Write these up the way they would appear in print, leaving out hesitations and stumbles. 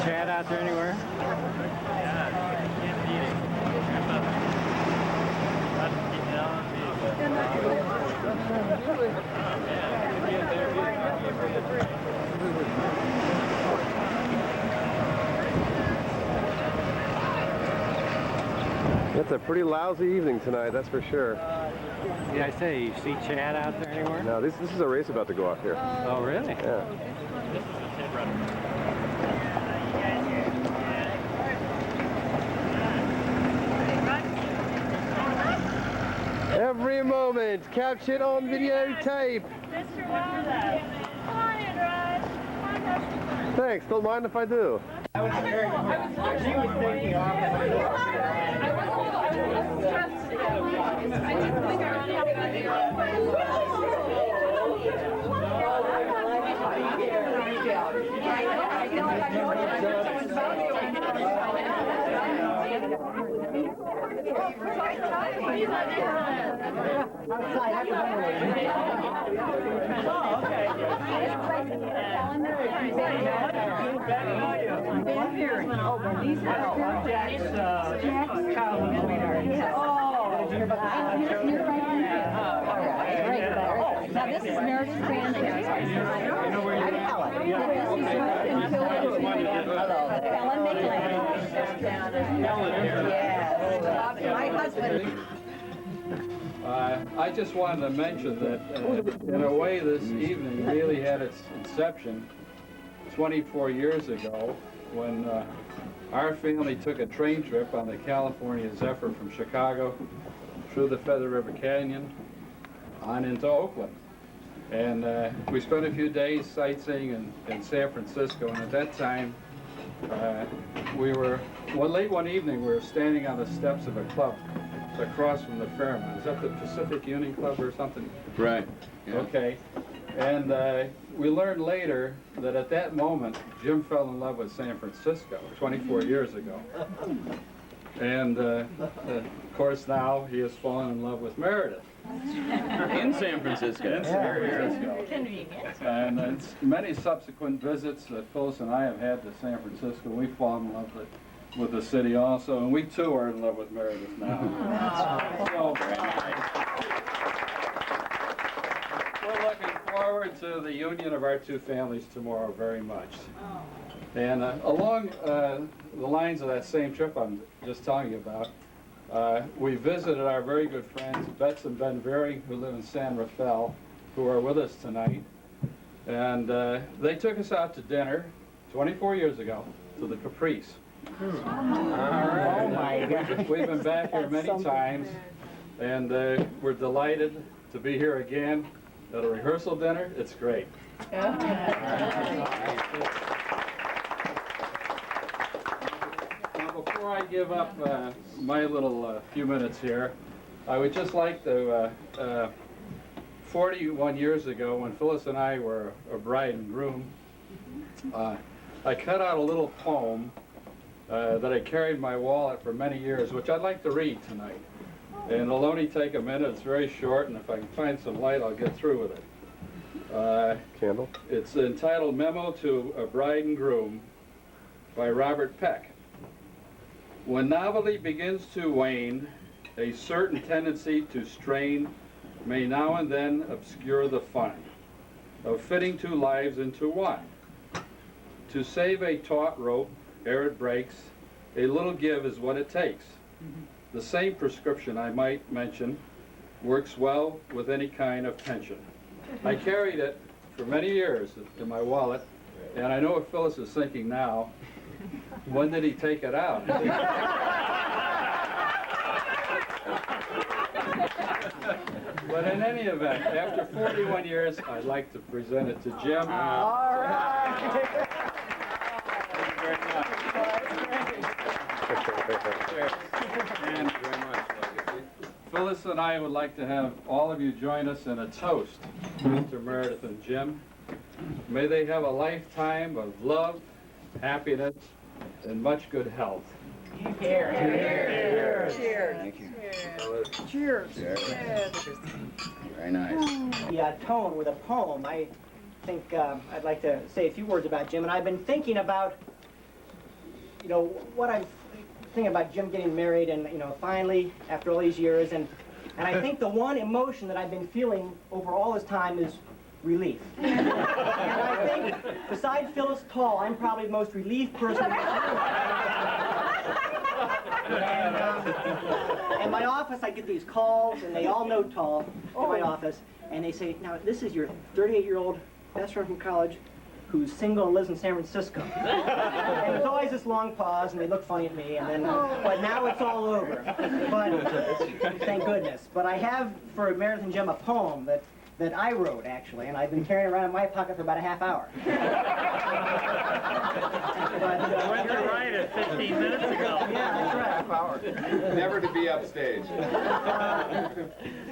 Chad out there anywhere? It's a pretty lousy evening tonight, that's for sure. Yeah, I say, you see Chad out there anywhere? No, this is a race about to go off here. Oh, really? Yeah. Every moment captured on videotape. Thanks, don't mind if I do. Now this is Meredith Brandon. Helen Yes. My husband. I just wanted to mention that in a way this evening really had its inception 24 years ago when our family took a train trip on the California Zephyr from Chicago through the Feather River Canyon on into Oakland. And we spent a few days sightseeing in San Francisco, and at that time late one evening we were standing on the steps of a club across from the Fairmont. Is that the Pacific Union Club or something? Right. Yeah. Okay. And we learned later that at that moment, Jim fell in love with San Francisco 24 years ago. And of course now he has fallen in love with Meredith. In San Francisco. In San Francisco. Convenient. And many subsequent visits that Phyllis and I have had to San Francisco, we've fallen in love with the city also, and we too are in love with Meredith now. So, we're looking forward to the union of our two families tomorrow very much. And along the lines of that same trip I'm just telling you about, we visited our very good friends, Betts and Ben Vering, who live in San Rafael, who are with us tonight. And they took us out to dinner 24 years ago to the Caprice. Oh my God. We've been back here many times, and we're delighted to be here again at a rehearsal dinner. It's great. Now, before I give up my little few minutes here, I would just like to, 41 years ago when Phyllis and I were a bride and groom, I cut out a little poem that I carried in my wallet for many years, which I'd like to read tonight. And it'll only take a minute. It's very short, and if I can find some light, I'll get through with it. Candle? It's entitled Memo to a Bride and Groom by Robert Peck. When novelty begins to wane, a certain tendency to strain may now and then obscure the fun of fitting two lives into one. To save a taut rope ere it breaks, a little give is what it takes. The same prescription, I might mention, works well with any kind of tension. I carried it for many years in my wallet, and I know what Phyllis is thinking now. When did he take it out? But in any event, after 41 years, I'd like to present it to Jim. All right. Thank you very much. And Phyllis and I would like to have all of you join us in a toast to Mr. Meredith and Jim. May they have a lifetime of love, happiness, and much good health. Cheers. Thank you. Cheers. Very nice. The tone with a poem. I think I'd like to say a few words about Jim. And I've been thinking about you know, what I'm thinking about Jim getting married and, you know, finally, after all these years, and I think the one emotion that I've been feeling over all this time is relief. And I think, besides Phyllis Tall, I'm probably the most relieved person in this room. In my office, I get these calls, and they all know Tall in my office, and they say, now, this is your 38-year-old best friend from college who's single and lives in San Francisco. And there's always this long pause, and they look funny at me, and then, but now it's all over. But, thank goodness. But I have, for Meredith and Jim, a poem that I wrote, actually, and I've been carrying it around in my pocket for about a half hour. I went to write it 15 minutes ago. Yeah, that's right. Half hour. Never to be upstage.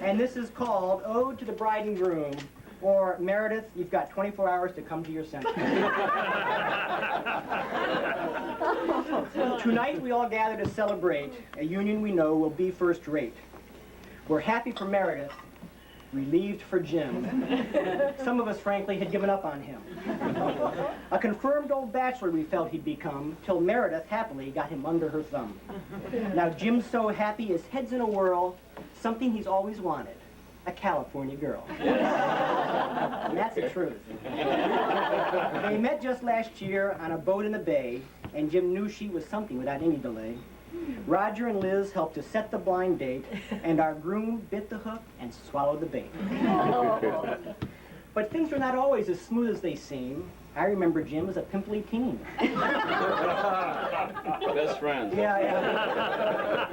And this is called Ode to the Bride and Groom, or Meredith, you've got 24 hours to come to your senses. Tonight we all gather to celebrate a union we know will be first rate. We're happy for Meredith, relieved for Jim. Some of us, frankly, had given up on him. A confirmed old bachelor we felt he'd become, till Meredith happily got him under her thumb. Now Jim's so happy his head's in a whirl, something he's always wanted, a California girl. And that's the truth. They met just last year on a boat in the bay, and Jim knew she was something without any delay. Roger and Liz helped to set the blind date, and our groom bit the hook and swallowed the bait. But things are not always as smooth as they seem. I remember Jim as a pimply teen. Best friends. Yeah.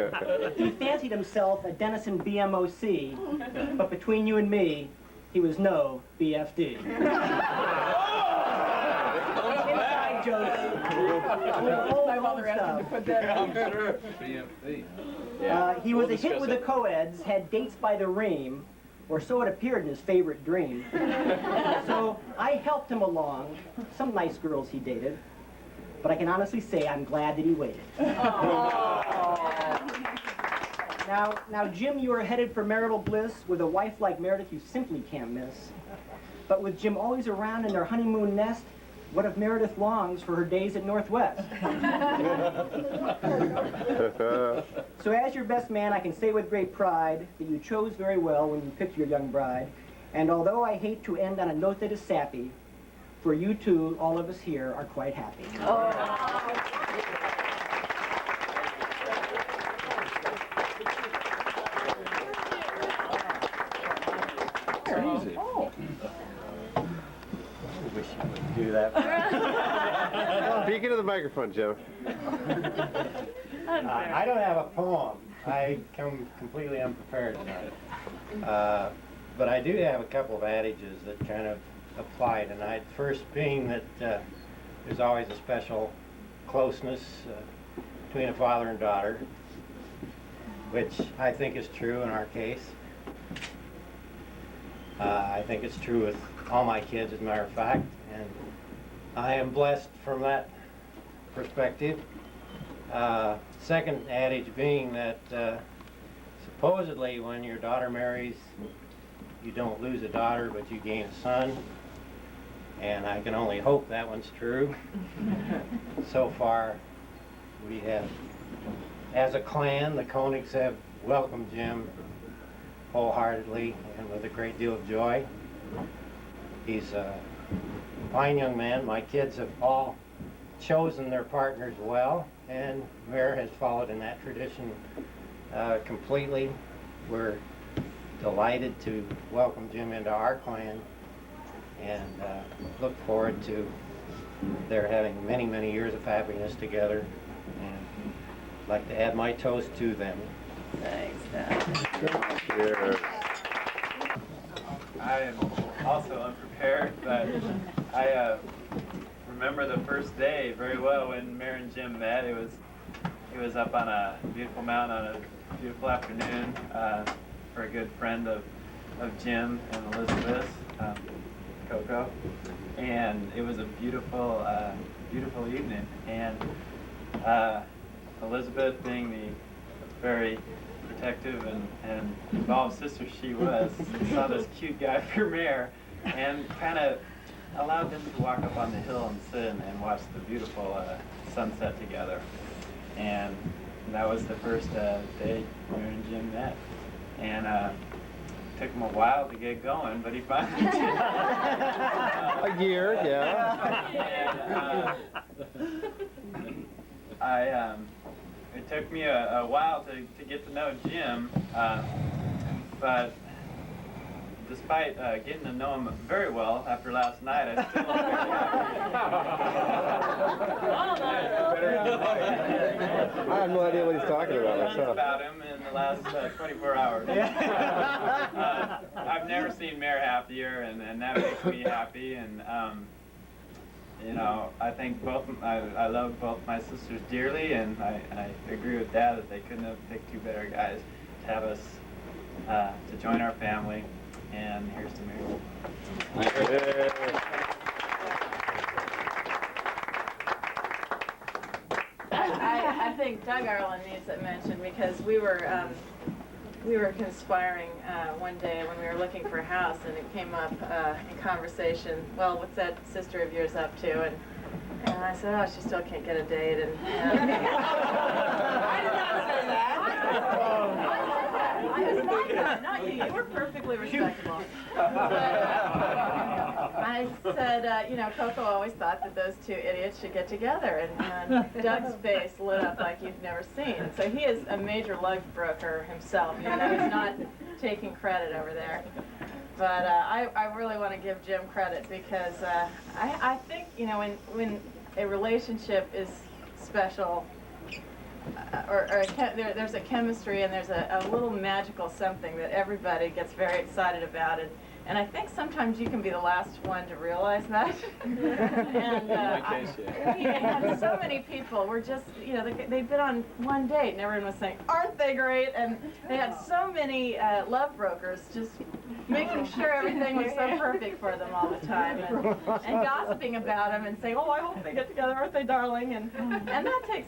He fancied himself a Denison BMOC, but between you and me, he was no BFD. Inside jokes. My mother asked him to put that in. BFD. He was a hit with the co-eds, had dates by the ream, or so it appeared in his favorite dream. So I helped him along, some nice girls he dated, but I can honestly say I'm glad that he waited. Now, Jim, you are headed for marital bliss with a wife like Meredith you simply can't miss. But with Jim always around in their honeymoon nest, what if Meredith longs for her days at Northwest? So as your best man, I can say with great pride that you chose very well when you picked your young bride. And although I hate to end on a note that is sappy, for you two, all of us here are quite happy. Easy. Wish you would do that. Speak into the microphone, Jim. I don't have a poem. I come completely unprepared tonight. But I do have a couple of adages that kind of apply tonight. First being that there's always a special closeness between a father and daughter, which I think is true in our case. I think it's true with all my kids, as a matter of fact, and I am blessed from that perspective. Second adage being that supposedly when your daughter marries, you don't lose a daughter, but you gain a son. And I can only hope that one's true. So far, we have, as a clan, the Koenigs have welcomed Jim wholeheartedly and with a great deal of joy. He's a fine young man. My kids have all chosen their partners well, and Mayor has followed in that tradition completely. We're delighted to welcome Jim into our clan and look forward to their having many, many years of happiness together, and I'd like to add my toast to them. Thanks, Yeah. I am also unprepared, but I remember the first day very well when Mayor and Jim met. It was up on a beautiful mountain on a beautiful afternoon for a good friend of Jim and Elizabeth, Coco, and it was a beautiful, beautiful evening. And Elizabeth, being the very protective and involved sister she was, saw this cute guy for mayor and kind of allowed them to walk up on the hill and sit and watch the beautiful sunset together. And that was the first day Mary and Jim met. And took him a while to get going, but he finally did. A year, yeah. And it took me a while to get to know Jim, but despite getting to know him very well after last night, I still don't I have no idea what he's talking about myself. about him in the last 24 hours. I've never seen Mare happier, and that makes me happy. And you know, I think I love both my sisters dearly, and I agree with Dad that they couldn't have picked two better guys to have us to join our family. And here's to Mary. I think Doug Arlen needs it mentioned because we were conspiring one day when we were looking for a house, and it came up in conversation, well, what's that sister of yours up to? And I said, oh, she still can't get a date. And I did not say that. Not you. You were perfectly respectable. But, I said, you know, Coco always thought that those two idiots should get together, and Doug's face lit up like you've never seen. So he is a major lug broker himself, and he's not taking credit over there. But I really want to give Jim credit because I think, you know, when a relationship is special, there's a chemistry and there's a little magical something that everybody gets very excited about, and I think sometimes you can be the last one to realize that. And In my case, yeah. and so many people were just, you know, they'd been on one date and everyone was saying, aren't they great? And they had so many love brokers just making sure everything was so perfect for them all the time, and gossiping about them and saying, oh, I hope they get together, aren't they, darling? And that takes,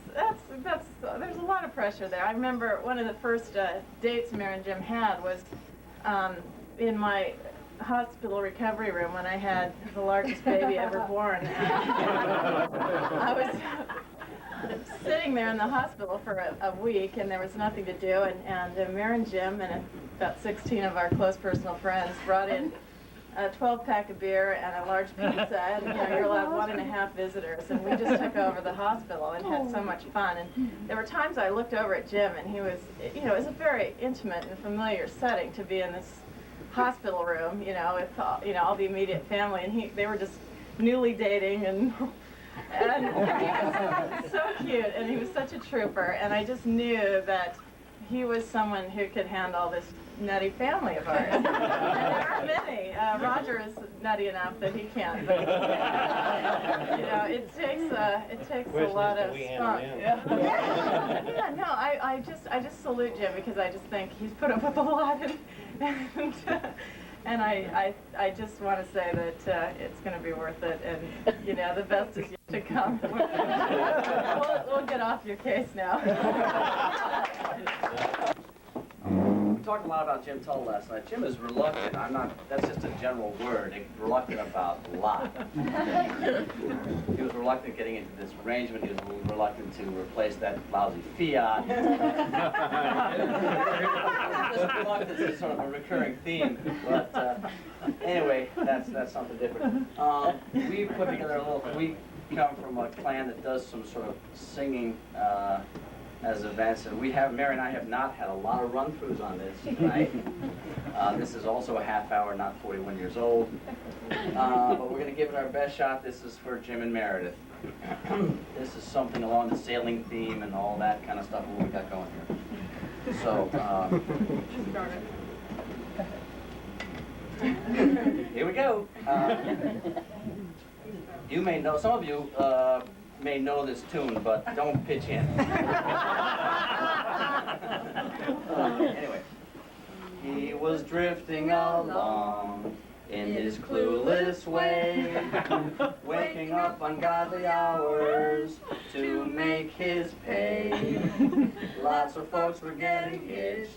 there's a lot of pressure there. I remember one of the first dates Mary and Jim had was in my hospital recovery room when I had the largest baby ever born. I was sitting there in the hospital for a week, and there was nothing to do, and Mary and Jim and about 16 of our close personal friends brought in a 12-pack of beer and a large pizza, and you know, you're allowed 1.5 visitors, and we just took over the hospital and had so much fun. And there were times I looked over at Jim, and he was, you know, it was a very intimate and familiar setting to be in this hospital room, you know, with all the immediate family, and they were just newly dating, and he was so cute, and he was such a trooper, and I just knew that he was someone who could handle this nutty family of ours. And there are many. Roger is nutty enough that he can, but you know, it takes a lot of spunk. Yeah, no, I just salute Jim because I just think he's put up with a lot, and I just want to say that it's going to be worth it, and you know, the best is yet to come. We'll get off your case now. We talked a lot about Jim Tull last night. Jim is reluctant. That's just a general word. Reluctant about a lot. He was reluctant getting into this arrangement. He was reluctant to replace that lousy Fiat. This reluctance is sort of a recurring theme. But anyway, that's something different. We put together we come from a clan that does some sort of singing as events, and Mary and I have not had a lot of run-throughs on this tonight. This is also a half hour, not 41 years old. But we're going to give it our best shot. This is for Jim and Meredith. This is something along the sailing theme and all that kind of stuff we got going here. So, here we go. You may know, some of you may know this tune, but don't pitch in. Anyway. He was drifting along in his clueless way, waking up ungodly hours to make his pay. Lots of folks were getting hitched